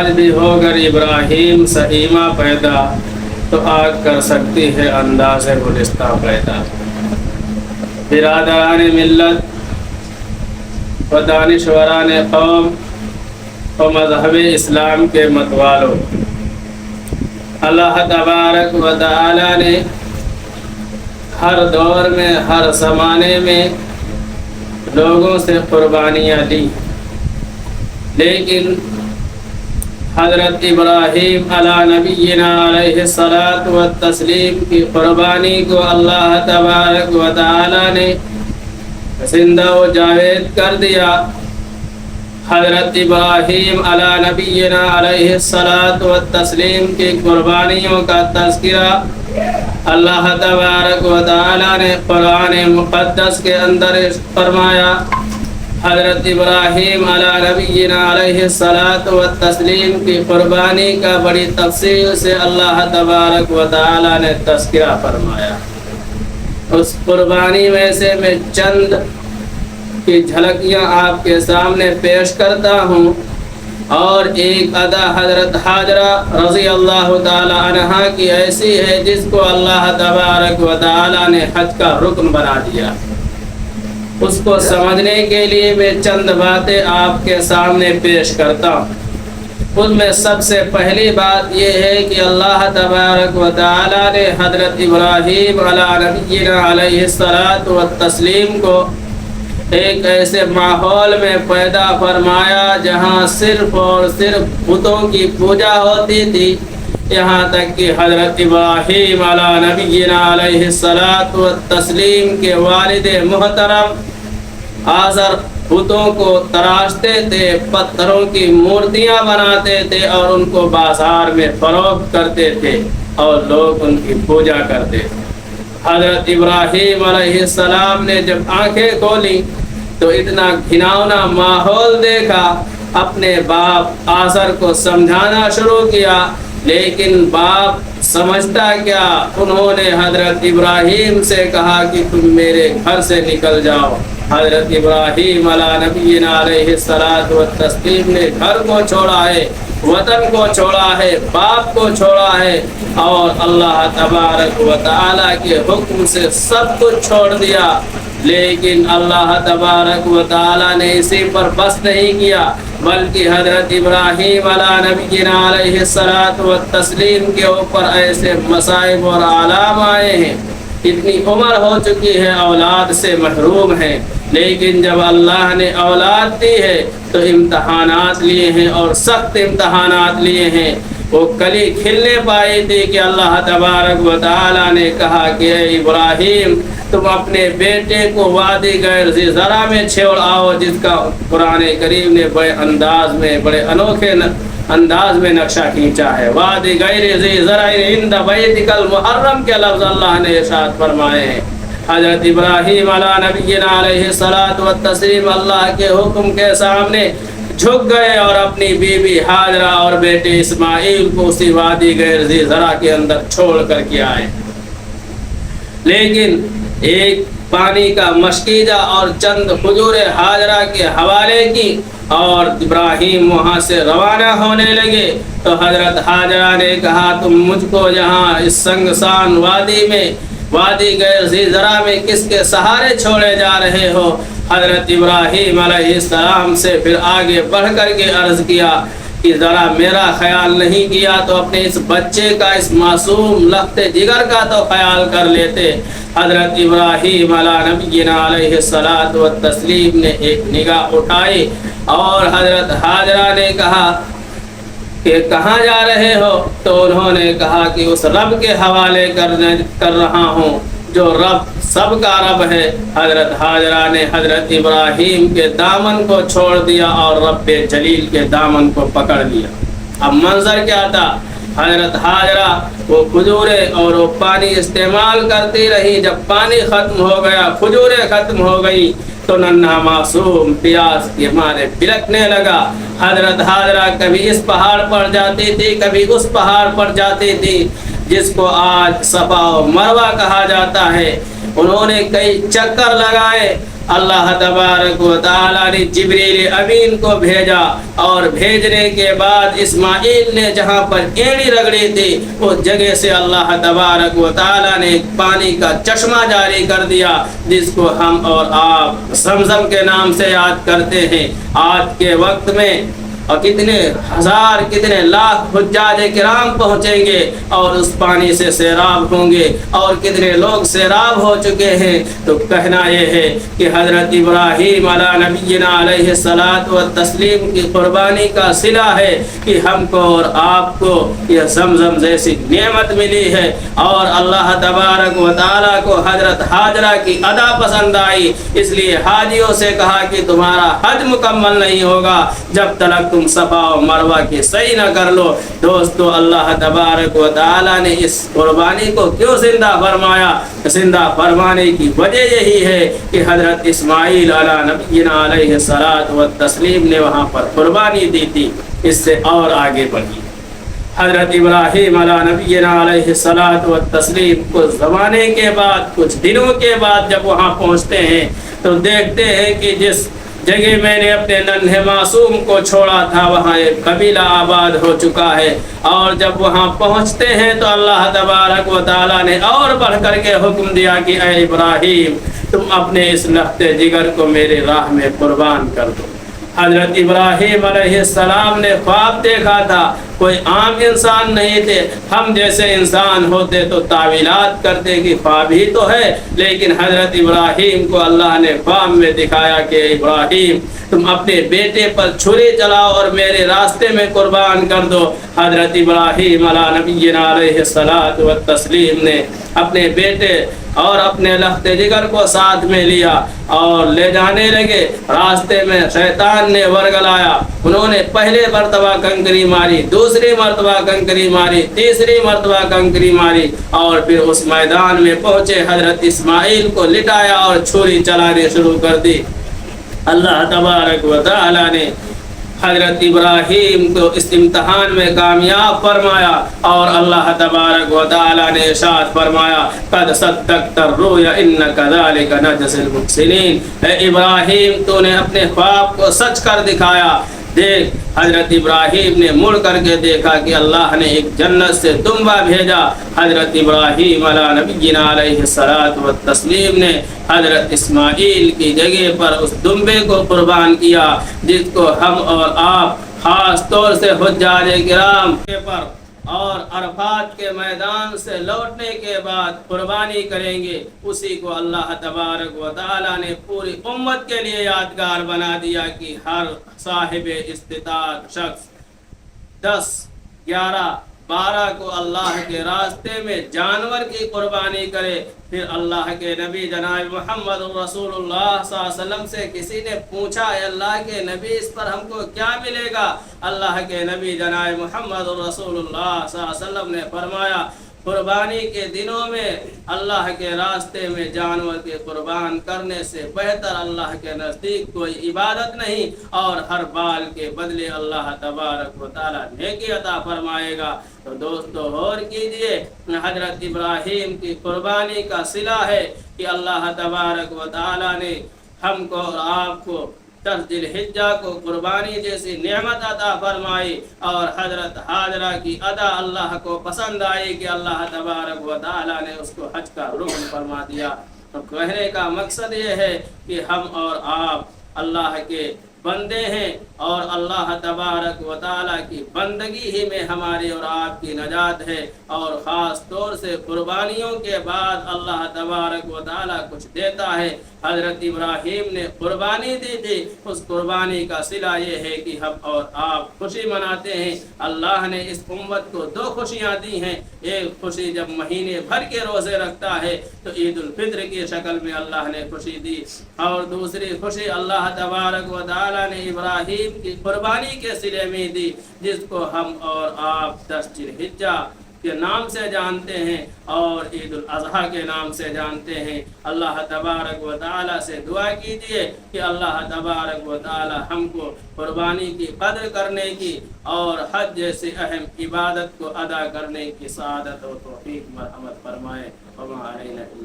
آج بھی ہو گر ابراہیم سے ایما پیدا، تو آگ کر سکتی ہے انداز گلستہ پیدا۔ برادران ملت و دانشوران قوم و مذہب اسلام کے متوالوں، اللہ تبارک و تعالی نے ہر دور میں ہر زمانے میں لوگوں سے قربانیاں لی، لیکن حضرت ابراہیم علی نبینا علیہ الصلاۃ والتسلیم کی قربانی کو اللہ تبارک و تعالی نے زندہ و جاوید کر دیا۔ حضرت ابراہیم علی نبینا علیہ الصلاۃ والتسلیم کی قربانیوں کا تذکرہ اللہ تبارک و تعالی نے قرآن مقدس کے اندر فرمایا۔ حضرت ابراہیم علی نبینا علیہ الصلاۃ والتسلیم کی قربانی کا بڑی تفصیل سے اللہ تبارک و تعالی نے تذکرہ فرمایا۔ اس قربانی میں سے میں چند کی جھلکیاں آپ کے سامنے پیش کرتا ہوں، اور ایک ادا حضرت حاجرہ رضی اللہ تعالی عنہا کی ایسی ہے جس کو اللہ تبارک و تعالی نے حج کا رکن بنا دیا۔ اس کو سمجھنے کے لیے میں چند باتیں آپ کے سامنے پیش کرتا ہوں۔ ان میں سب سے پہلی بات یہ ہے کہ اللہ تبارک و تعالی نے حضرت ابراہیم علی نبینا علیہ الصلاۃ والتسلیم کو ایک ایسے ماحول میں پیدا فرمایا جہاں صرف اور صرف بتوں کی پوجا ہوتی تھی، یہاں تک کہ حضرت ابراہیم علی نبینا علیہ الصلاۃ والتسلیم کے والد محترم آزر بتوں کو تراشتے تھے، پتھروں کی مورتیاں بناتے تھے اور ان کو بازار میں فروخت کرتے تھے اور لوگ ان کی پوجا کرتے تھے۔ حضرت ابراہیم علیہ السلام نے جب آنکھیں کھولی تو اتنا گھناؤنا ماحول دیکھا، اپنے باپ آزر کو سمجھانا شروع کیا، لیکن باپ سمجھتا کیا، انہوں نے حضرت ابراہیم سے کہا کہ تم میرے گھر سے نکل جاؤ۔ حضرت ابراہیم علی نبینا علیہ الصلاۃ والتسلیم نے گھر کو چھوڑا ہے، وطن کو چھوڑا ہے، باپ کو چھوڑا ہے، اور اللہ تبارک و تعالی کے حکم سے سب کچھ چھوڑ دیا۔ لیکن اللہ تبارک و تعالی نے اسی پر بس نہیں کیا، بلکہ حضرت ابراہیم علی نبینا علیہ الصلاۃ والتسلیم کے اوپر ایسے مصائب اور آلام آئے ہیں، اتنی عمر ہو چکی ہے، اولاد سے محروم ہے، لیکن جب اللہ نے اولاد دی ہے تو امتحانات لیے ہیں اور سخت امتحانات لیے ہیں۔ وہ کلی کھلنے پائی تھی کہ اللہ تبارک و تعالی نے کہا کہ اے ابراہیم، تم اپنے بیٹے کو وادی غیر ذی زرع میں چھوڑ آؤ، جس کا قرآن کریم نے بڑے انوکھے انداز میں نقشہ کھینچا ہے۔ وادی غیر ذی زرع عند بیتک المحرم کے لفظ اللہ نے ارشاد فرمائے ہیں۔ حضرت ابراہیم علی نبینا علیہ الصلاۃ والتسلیم اللہ کے حکم کے سامنے جھک گئے اور اپنی بیوی حاجرہ اور بیٹے اسماعیل کو اسی وادی غیر ذی زرع کے اندر چھوڑ کر کے آئے، لیکن ایک پانی کا مشکیزہ اور چند کھجور حاجرہ کے حوالے کی اور ابراہیم وہاں سے روانہ ہونے لگے تو حضرت حاجرہ نے کہا، تم مجھ کو یہاں اس سنگسان وادی میں، وادی غیر ذی زرع میں کس کے سہارے چھوڑے جا رہے ہو؟ حضرت ابراہیم علیہ السلام سے پھر آگے بڑھ کر کے عرض کیا کہ ذرا میرا خیال نہیں کیا تو اپنے اس بچے کا، اس معصوم لخت جگر کا تو خیال کر لیتے۔ حضرت ابراہیم علی نبینا علیہ الصلاۃ والتسلیم نے ایک نگاہ اٹھائی اور حضرت حاجرہ نے کہا کہ کہاں جا رہے ہو؟ تو انہوں نے کہا کہ اس رب کے حوالے کر رہا ہوں جو رب سب کا رب ہے۔ حضرت حاجرہ نے حضرت ابراہیم کے دامن کو چھوڑ دیا اور رب جلیل کے دامن کو پکڑ لیا۔ اب منظر کیا تھا؟ حضرت حاجرہ وہ کھجوریں اور وہ پانی استعمال کرتی رہی، جب پانی ختم ہو گیا، کھجوریں ختم ہو گئی تو ننھا معصوم پیاس کے مارے بلکنے لگا۔ حضرت حاجرہ کبھی اس پہاڑ پر جاتی تھی، کبھی اس پہاڑ پر جاتی تھی، جس کو آج صفا و مروہ کہا جاتا ہے، انہوں نے کئی چکر لگائے۔ اللہ تبارک و تعالیٰ نے جبریل امین کو بھیجا، اور بھیجنے کے بعد اسماعیل نے جہاں پر اینٹی رگڑی تھی اس جگہ سے اللہ تبارک و تعالیٰ نے ایک پانی کا چشمہ جاری کر دیا، جس کو ہم اور آپ زمزم کے نام سے یاد کرتے ہیں۔ آج کے وقت میں اور کتنے ہزار کتنے لاکھ حجاج کرام پہنچیں گے اور اس پانی سے سیراب ہوں گے، اور کتنے لوگ سیراب ہو چکے ہیں۔ تو کہنا یہ ہے کہ حضرت ابراہیم علی نبینا علیہ الصلاۃ والتسلیم کی قربانی کا صلہ ہے کہ ہم کو اور آپ کو یہ زمزم جیسی نعمت ملی ہے، اور اللہ تبارک و تعالیٰ کو حضرت حاجرہ کی ادا پسند آئی، اس لیے حاجیوں سے کہا کہ تمہارا حج مکمل نہیں ہوگا جب تک تم صفا و مروہ کی صحیح نہ کر لو۔ دوستو، اللہ تبارک و تعالیٰ نے اس قربانی کو کیوں زندہ فرمایا؟ زندہ فرمانے کی وجہ یہی ہے کہ حضرت اسماعیل علی نبینا علیہ الصلاۃ والتسلیم نے وہاں پر قربانی دی تھی۔ اس سے اور آگے بڑھی حضرت ابراہیم علی نبینا علیہ الصلاۃ والتسلیم کچھ زمانے کے بعد، کچھ دنوں کے بعد جب وہاں پہنچتے ہیں تو دیکھتے ہیں کہ جس جگہ میں نے اپنے ننھے معصوم کو چھوڑا تھا وہاں ایک قبیلہ آباد ہو چکا ہے، اور جب وہاں پہنچتے ہیں تو اللہ تبارک و تعالیٰ نے اور بڑھ کر کے حکم دیا کہ اے ابراہیم، تم اپنے اس لخت جگر کو میرے راہ میں قربان کر دو۔ حضرت ابراہیم علیہ السلام نے خواب دیکھا تھا، کوئی عام انسان نہیں تھے۔ ہم جیسے انسان ہوتے تو تعویلات کرتے کہ خواب ہی تو ہے، لیکن حضرت ابراہیم کو اللہ نے خواب میں دکھایا کہ ابراہیم، تم اپنے بیٹے پر چھری چلاؤ اور میرے راستے میں قربان کر دو۔ حضرت ابراہیم علی نبینا علیہ الصلاۃ والتسلیم نے اپنے بیٹے اور اپنے لخت جگر کو ساتھ میں لیا اور لے جانے لگے۔ راستے میں شیطان نے ورگلایا، انہوں نے پہلے مرتبہ کنکری ماری، دوسری مرتبہ کنکری ماری، تیسری مرتبہ کنکری ماری، اور پھر اس میدان میں پہنچے حضرت اسماعیل کو لٹایا اور چھری چلانے شروع کر دی۔ اللہ تبارک و تعالی نے حضرت ابراہیم کو اس امتحان میں کامیاب فرمایا، اور اللہ تبارک و تعالی نے ارشاد فرمایا قد صدقت الرؤیا ان كذلك نجزي المحسنین۔ اے ابراہیم، تو نے اپنے خواب کو سچ کر دکھایا۔ دیکھ، حضرت ابراہیم نے مڑ کر کے دیکھا کہ اللہ نے ایک جنت سے دمبا بھیجا۔ حضرت ابراہیم علی نبینا علیہ الصلاۃ والتسلیم نے حضرت اسماعیل کی جگہ پر اس دمبے کو قربان کیا، جس کو ہم اور آپ خاص طور سے حجاج کرام پر اور عرفات کے میدان سے لوٹنے کے بعد قربانی کریں گے۔ اسی کو اللہ تبارک و تعالیٰ نے پوری امت کے لیے یادگار بنا دیا کہ ہر صاحب استطاعت شخص 10، 11، 12 کو اللہ کے راستے میں جانور کی قربانی کرے۔ پھر اللہ کے نبی جناب محمد رسول اللہ صلی اللہ علیہ وسلم سے کسی نے پوچھا، اے اللہ کے نبی، اس پر ہم کو کیا ملے گا؟ اللہ کے نبی جناب محمد رسول اللہ صلی اللہ علیہ وسلم نے فرمایا، قربانی کے دنوں میں اللہ کے راستے میں جانور کے قربان کرنے سے بہتر اللہ کے نزدیک کوئی عبادت نہیں، اور ہر بال کے بدلے اللہ تبارک و تعالیٰ نیکی عطا فرمائے گا۔ تو دوستو، غور کیجئے، حضرت ابراہیم کی قربانی کا صلہ ہے کہ اللہ تبارک و تعالیٰ نے ہم کو اور آپ کو 10 ذی الحجہ کو قربانی جیسی نعمت عطا فرمائی، اور حضرت حاجرہ کی ادا اللہ کو پسند آئی کہ اللہ تبارک و تعالیٰ نے اس کو حج کا رکن فرما دیا۔ تو کہنے کا مقصد یہ ہے کہ ہم اور آپ اللہ کے بندے ہیں، اور اللہ تبارک و تعالیٰ کی بندگی ہی میں ہماری اور آپ کی نجات ہے، اور خاص طور سے قربانیوں کے بعد اللہ تبارک و تعالیٰ کچھ دیتا ہے۔ حضرت ابراہیم نے قربانی دی تھی، اس قربانی کا صلہ یہ ہے کہ ہم اور آپ خوشی مناتے ہیں۔ اللہ نے اس امت کو 2 خوشیاں دی ہیں، ایک خوشی جب مہینے بھر کے روزے رکھتا ہے تو عید الفطر کی شکل میں اللہ نے خوشی دی، اور دوسری خوشی اللہ تبارک و تعالیٰ نے ابراہیم کی قربانی کے صلے میں دی، جس کو ہم اور آپ 10 ذی الحجہ کے نام سے جانتے ہیں اور عید الاضحیٰ کے نام سے جانتے ہیں۔ اللہ تبارک و تعالیٰ سے دعا کیجیے کہ اللہ تبارک و تعالیٰ ہم کو قربانی کی قدر کرنے کی اور حج جیسی اہم عبادت کو ادا کرنے کی سعادت و توفیق مرحمت فرمائے۔ وما علینا الا